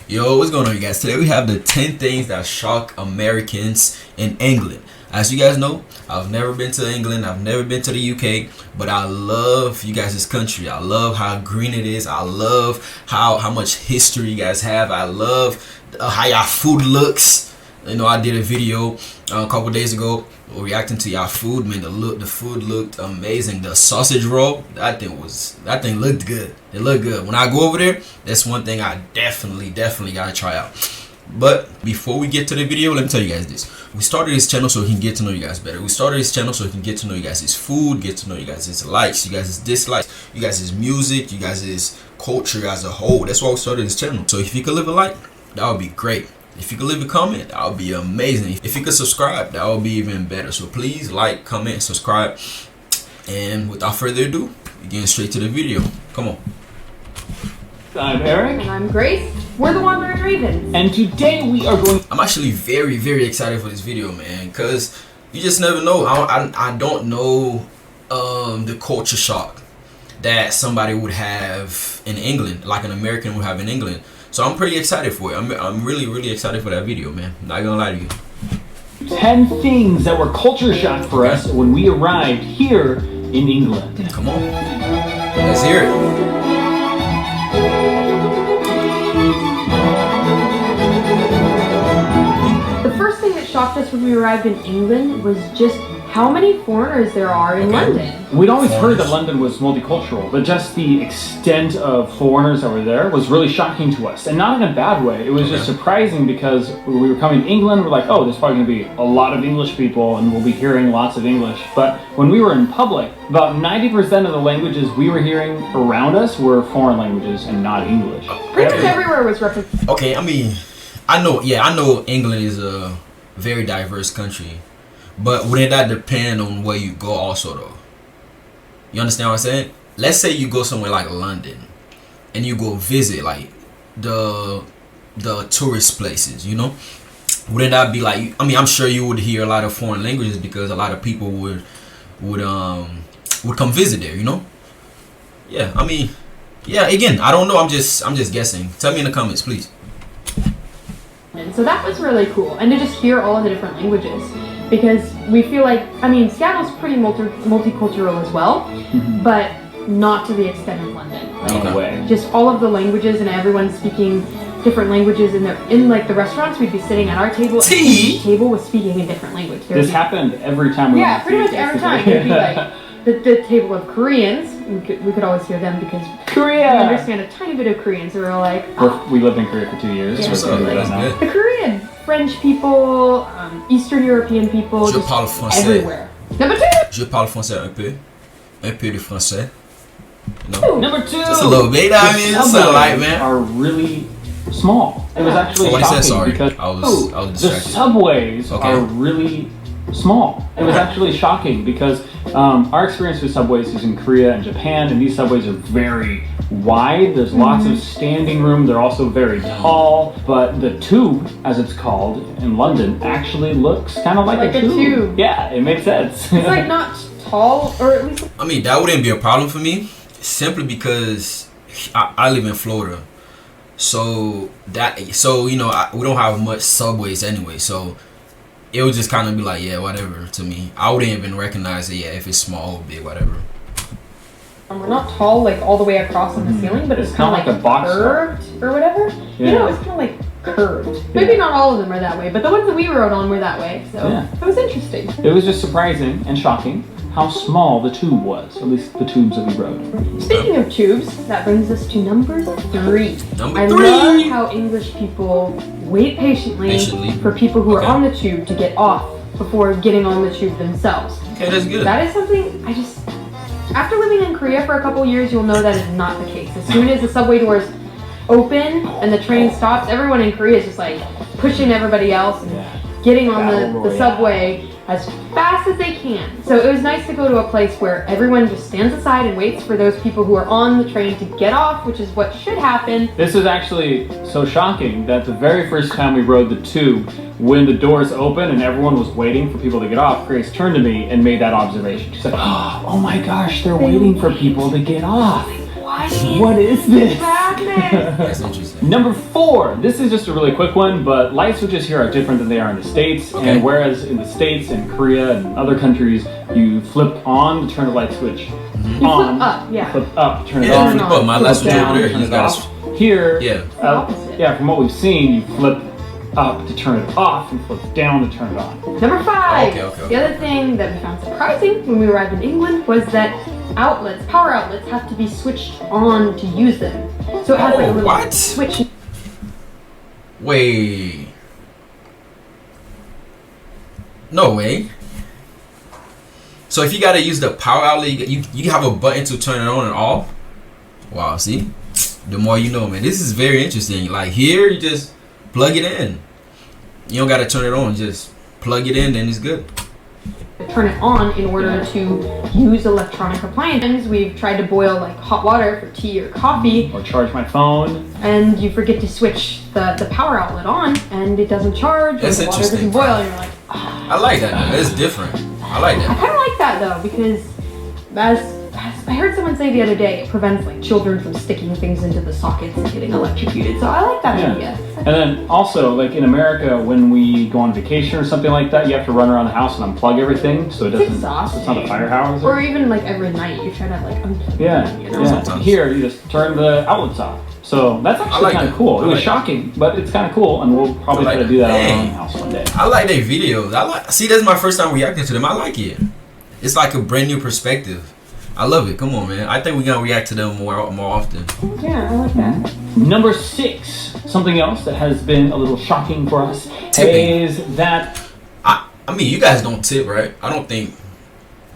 Yo, what's going on, you guys? Today we have the 10 things that shock Americans in England. As you guys know, I've never been to England, I've never been to the UK, but I love you guys' country. I love how green it is. I love how much history you guys have. I love how y'all food looks. You know, I did a video a couple days ago reacting to y'all food. Man, the food looked amazing. The sausage roll, that thing looked good. It looked good. When I go over there, that's one thing I definitely gotta try out. But before we get to the video, let me tell you guys this. We started this channel so we can get to know you guys better. We started this channel so we can get to know you guys' food, get to know you guys' likes, you guys' dislikes, you guys' music, you guys' culture as a whole. That's why we started this channel. So if you could leave a like, that would be great. If you could leave a comment, that would be amazing. If you could subscribe, that would be even better. So please like, comment, subscribe. And without further ado, we're getting straight to the video. Come on. I'm Eric. And I'm Grace. We're the Wandering Ravens. And today we are going... I'm actually very excited for this video, man. Because you just never know. I don't know the culture shock that somebody would have in England. Like an American would have in England. So I'm pretty excited for it. I'm really excited for that video, man. Not gonna lie to you. 10 things that were culture shock for us when we arrived here in England. Come on. Let's hear it. The first thing that shocked us when we arrived in England was just how many foreigners there are in London. We'd always heard that London was multicultural, but just the extent of foreigners that were there was really shocking to us. And not in a bad way. It was just surprising because when we were coming to England, we're like, oh, there's probably going to be a lot of English people and we'll be hearing lots of English. But when we were in public, about 90% of the languages we were hearing around us were foreign languages and not English. Pretty much everywhere was represented. Okay, I mean, I know England is a very diverse country. But wouldn't that depend on where you go also though? You understand what I'm saying? Let's say you go somewhere like London and you go visit like the tourist places, you know? Wouldn't that be like, I mean, I'm sure you would hear a lot of foreign languages because a lot of people would come visit there, you know? Yeah, I mean, yeah, again, I don't know, I'm just guessing. Tell me in the comments, please. And so that was really cool. And to just hear all of the different languages. Because we feel like, I mean, Seattle's pretty multicultural as well, but not to the extent of London. Like, No way. Just all of the languages and everyone speaking different languages in like the restaurants. We'd be sitting at our table and each table was speaking a different language. This happened every time we went. Yeah, pretty much every time. It'd be like the table of Koreans. We could always hear them because Korea! we understand a tiny bit of Korean, so we're like... We lived in Korea for 2 years. Yeah, so the Korean, French people, Eastern European people, Je just parle français. everywhere. Number 2! Je parle français un peu de français. You know? Number 2! Just a little bit, I mean, it's a light, man. Are really small. It was actually what shocking he said, sorry. because I was the distracted. subways are really small. It was actually shocking because our experience with subways is in Korea and Japan, and these subways are very wide. There's lots of standing room. They're also very tall, but the tube, as it's called in London, actually looks kind of like a tube. Yeah, it makes sense. It's like not tall, or at least... I mean, that wouldn't be a problem for me, simply because I live in Florida. So you know, we don't have much subways anyway, so it would just kind of be like, yeah, whatever to me. I wouldn't even recognize it, yeah, if it's small or big, whatever. We're not tall, like, all the way across on the ceiling, but it's kind of like a box curved or whatever. Yeah. You know, it's kind of like curved. Maybe not all of them are that way, but the ones that we rode on were that way, so it was interesting. It was just surprising and shocking how small the tube was, at least the tubes that we rode. Speaking of tubes, that brings us to number 3. Number 3! I love how English people wait patiently for people who are on the tube to get off before getting on the tube themselves. Okay, that's good. That is something after living in Korea for a couple years, you'll know that is not the case. As soon as the subway doors open and the train stops, everyone in Korea is just like pushing everybody else and getting on the subway as fast as they can. So it was nice to go to a place where everyone just stands aside and waits for those people who are on the train to get off, which is what should happen. This is actually so shocking that the very first time we rode the tube, when the doors opened and everyone was waiting for people to get off, Grace turned to me and made that observation. She said, oh my gosh, they're waiting for people to get off. What is this? Madness. That's interesting. Number 4. This is just a really quick one, but light switches here are different than they are in the States. Okay. And whereas in the States and Korea and other countries, you flip on to turn the light switch You on. flip up, yeah. Flip up, turn it Yeah, on. flip up. My light switch down, over there. turn You it gotta. off. Here, Yeah. The opposite. yeah, from what we've seen, you flip up to turn it off and flip down to turn it on. Number 5. Okay. The other thing that we found surprising when we arrived in England was that power outlets have to be switched on to use them. So it has like a little what? switch. Wait. No way. So if you gotta use the power outlet, you have a button to turn it on and off. Wow, see? The more you know, man. This is very interesting. Like here, you just plug it in. You don't gotta turn it on. Just plug it in, then it's good. Turn it on in order to use electronic appliances. We've tried to boil like hot water for tea or coffee, Or charge my phone. and you forget to switch the power outlet on, and it doesn't charge, or That's the water interesting. doesn't boil, and you're like, ah. I like that. Man. It's different. I like I that. kind of like that though, because as I heard someone say the other day, it prevents like children from sticking things into the sockets and getting electrocuted. So I like that Yeah. idea. And then also, like in America, when we go on vacation or something like that, you have to run around the house and unplug everything so it It's doesn't. exhausting. It's not a fire house. Or even like every night, you try to like unplug. Yeah, You know? yeah. Sometimes. Here, you just turn the outlets off. So that's actually like kind of that. cool. I It was like shocking, but it's kind of cool, and we'll probably I try like to do that that. on our Dang. own house one day. I like their videos. See, that's my first time reacting to them. I like it. It's like a brand new perspective. I love it. Come on, man. I think we're gonna react to them more often. Yeah, I like that. Number 6, something else that has been a little shocking for us Tipping. is that I mean, you guys don't tip, right? I don't think.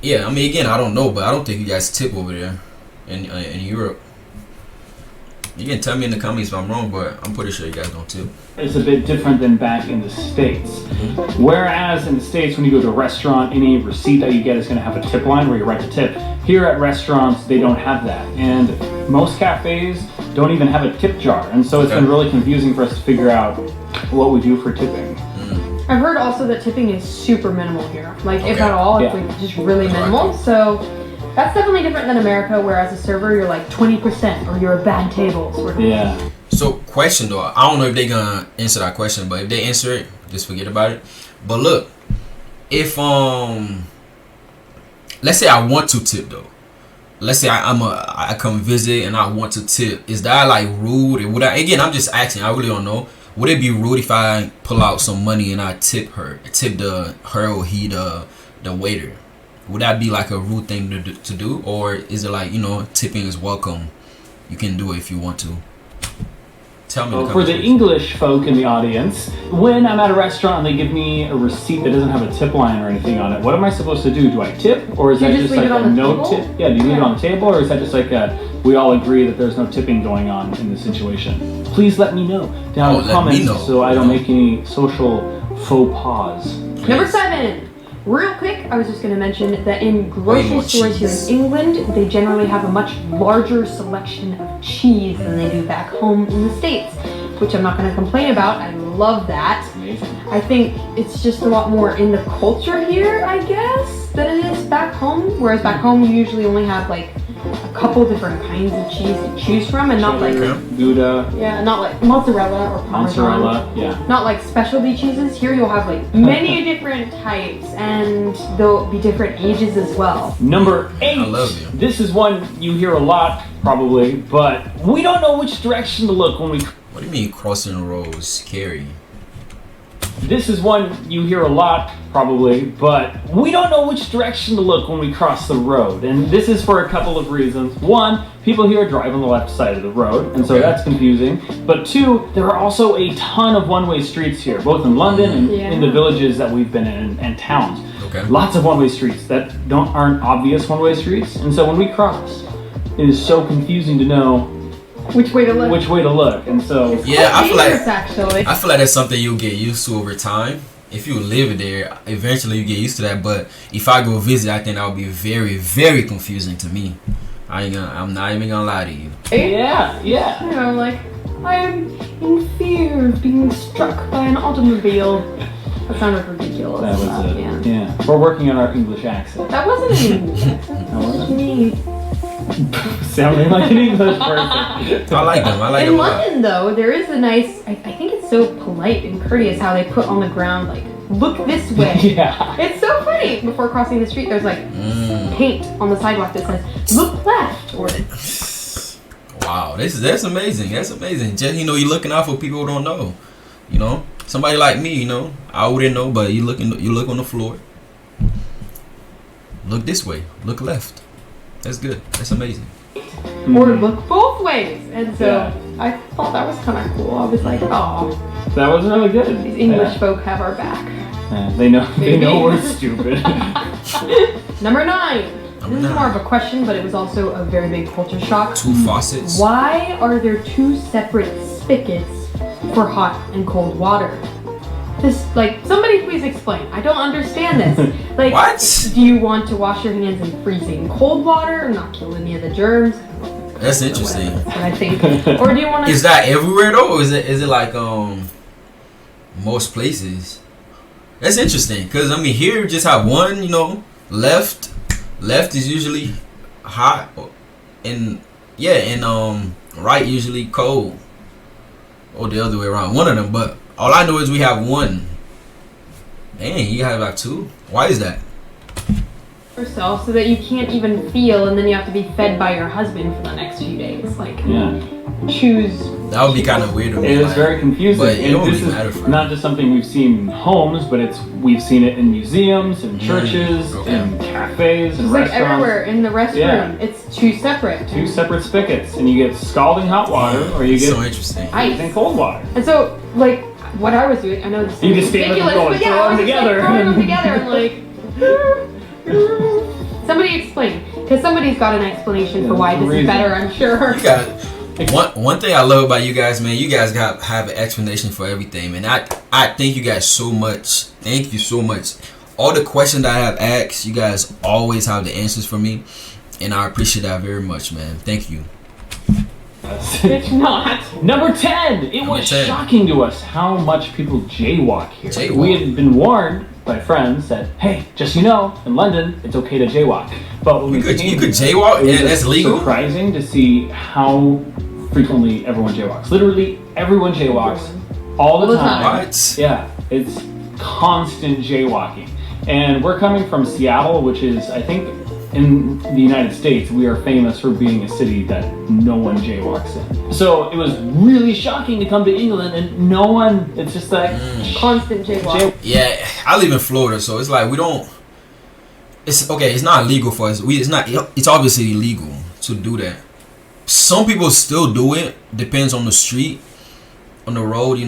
Yeah, I mean, again, I don't know, but I don't think you guys tip over there in Europe. You can tell me in the comments if I'm wrong, but I'm pretty sure you guys don't tip. it's a bit different than back in the States. Whereas in the States, when you go to a restaurant, any receipt that you get is going to have a tip line where you write the tip. Here at restaurants, they don't have that. And most cafes don't even have a tip jar. And so it's Okay. been really confusing for us to figure out what we do for tipping. I've heard also that tipping is super minimal here. Like, if Okay. at all, it's Yeah. like just really That's what I minimal. So that's definitely different than America, where as a server, you're like 20% or you're a bad table sort of. Yeah. So, question though, I don't know if they're gonna answer that question, but if they answer it, just forget about it. But look, if let's say I want to tip though. Let's say I come visit and I want to tip. Is that like rude? Would I, again, I'm just asking. I really don't know. Would it be rude if I pull out some money and I tip her or he the waiter? Would that be like a rude thing to do, or is it like, you know, tipping is welcome? You can do it if you want to. Tell me. Well, for the English folk in the audience, when I'm at a restaurant and they give me a receipt that doesn't have a tip line or anything on it, what am I supposed to do? Do I tip, or is You that just just leave like it a on the no table? tip? Yeah, do you leave it on the table, or is that just like we all agree that there's no tipping going on in this situation? Please let me know down in the let me comments know. so I don't make any social faux pas. Number 7. Real quick, I was just going to mention that in Way more grocery stores here cheese. in England, they generally have a much larger selection of cheese than they do back home in the States, which I'm not going to complain about. I love that. Amazing. I think it's just a lot more in the culture here, I guess, than it is back home. Whereas back home, you usually only have like a couple different kinds of cheese to choose from, and not like, Cheddar, Gouda, not like mozzarella or parmesan. mozzarella, yeah. Not like specialty cheeses. Here you'll have like many different types, and they'll be different ages as well. Number 8. I love you. This is one you hear a lot, probably, but we don't know which direction to look when we. What do you mean crossing the road is scary? This is one you hear a lot, probably, but we don't know which direction to look when we cross the road. And this is for a couple of reasons. One, people here drive on the left side of the road, and so Okay. that's confusing. But two, there are also a ton of one-way streets here, both in London and in the villages that we've been in and towns. Okay. Lots of one-way streets that aren't obvious one-way streets. And so when we cross, it is so confusing to know Which way to look? which way to look. And so Yeah, I feel like dangerous, actually. I feel like that's something you'll get used to over time. If you live there, eventually you get used to that. But if I go visit, I think that would be very, very confusing to me. I'm not even gonna lie to you. yeah. You know, like, I am in fear of being struck by an automobile. That sounded ridiculous. That was it. Yeah. Yeah. We're working on our English accent. That wasn't an English accent. That was me. Sounding like an English person. I like them. I like In them a lot. London, though, there is a nice. I think it's so polite and courteous how they put on the ground like, "Look this way." Yeah. It's so funny. Before crossing the street, there's like paint on the sidewalk that says "Look left" or. Wow, that's amazing. That's amazing. Just you're looking out for people who don't know. Somebody like me, I wouldn't know, but you look on the floor. Look this way. Look left. That's good. That's amazing. Or look both ways. And so I thought that was kind of cool. I was like, oh, That was really good. these English folk have our back. They know we're stupid. Number 9. This is more of a question, but it was also a very big culture shock. 2 faucets. Why are there 2 separate spigots for hot and cold water? This, somebody please explain. I don't understand this. What? Do you want to wash your hands in freezing cold water and not kill any of the germs? That's interesting. That's what I think. Or do you want to? Is that everywhere though, or is it like most places? That's interesting, cause here you just have one. Left is usually hot, and right usually cold, or the other way around. One of them, but all I know is we have one. Dang, you have like 2. Why is that? Yourself so that you can't even feel, and then you have to be fed by your husband for the next few days. Choose. That would be kind of weird to me. It is very confusing. But it don't this really matter is for not just something we've seen in homes, but we've seen it in museums, in churches, in cafes, and It's restaurants. everywhere in the restroom. Yeah. It's 2 separate. 2 separate spigots, and you get scalding hot water, or you It's get so interesting. Ice. cold water. And so, what I was doing, I know this is You just stand up and ridiculous, go and but yeah, throw I them was just together. throwing them together and somebody explain, because somebody's got an explanation for why this is better, I'm sure. You got one thing I love about you guys, man. You guys have an explanation for everything, man. I thank you guys so much. Thank you so much. All the questions that I have asked, you guys always have the answers for me, and I appreciate that very much, man. Thank you. It's not. Number 10. It was 10. shocking to us how much people jaywalk here. Jaywalk. We had been warned by friends that, hey, just in London, it's okay to jaywalk. But when You we could came jaywalk? it was Yeah, that's legal? surprising to see how frequently everyone jaywalks. Literally, everyone jaywalks all the time. What? Yeah, it's constant jaywalking. And we're coming from Seattle, which is, I think, in the United States, we are famous for being a city that no one jaywalks in. So it was really shocking to come to England and no one, it's just like Constant jaywalk. Yeah, I live in Florida, so it's like we don't. It's okay. It's not illegal for us. It's obviously illegal to do that. Some people still do it. Depends on the street, on the road,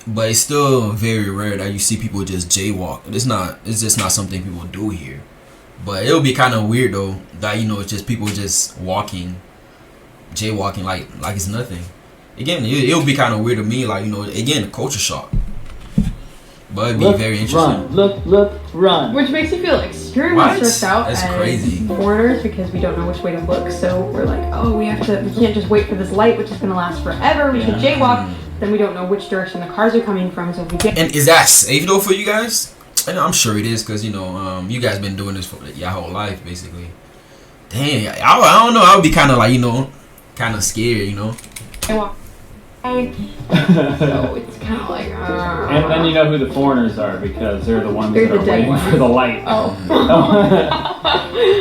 But it's still very rare that you see people just jaywalk. It's just not something people do here. But it'll be kind of weird though that it's just people just jaywalking like it's nothing. Again, it'll be kind of weird to me, again, culture shock. But it'd be very interesting. Run. Which makes you feel extremely What? stressed out That's as crazy. foreigners because we don't know which way to look. So we're like, oh, we can't just wait for this light, which is going to last forever. We should jaywalk. Then we don't know which direction the cars are coming from. So if we get. And is that safe though for you guys? And I'm sure it is because you guys been doing this for your whole life basically. Dang, I don't know. I would be kind of kind of scared, Jaywalk. So it's kind of like. And then you know who the foreigners are because they're the ones They're that the are dead waiting ones. for the light. Oh.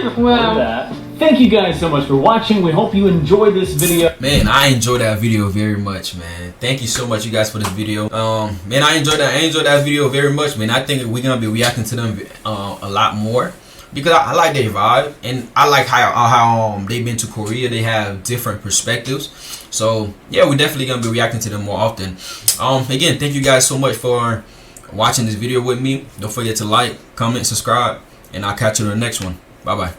With Wow. that, thank you guys so much for watching. We hope you enjoyed this video. Man, I enjoyed that video very much, man. Thank you so much, you guys, for this video. Man, I enjoyed that video very much, man. I think we're gonna be reacting to them a lot more because I like their vibe and I like how they've been to Korea. They have different perspectives, so yeah, we're definitely gonna be reacting to them more often. Again, thank you guys so much for watching this video with me. Don't forget to like, comment, subscribe, and I'll catch you in the next one. Bye bye.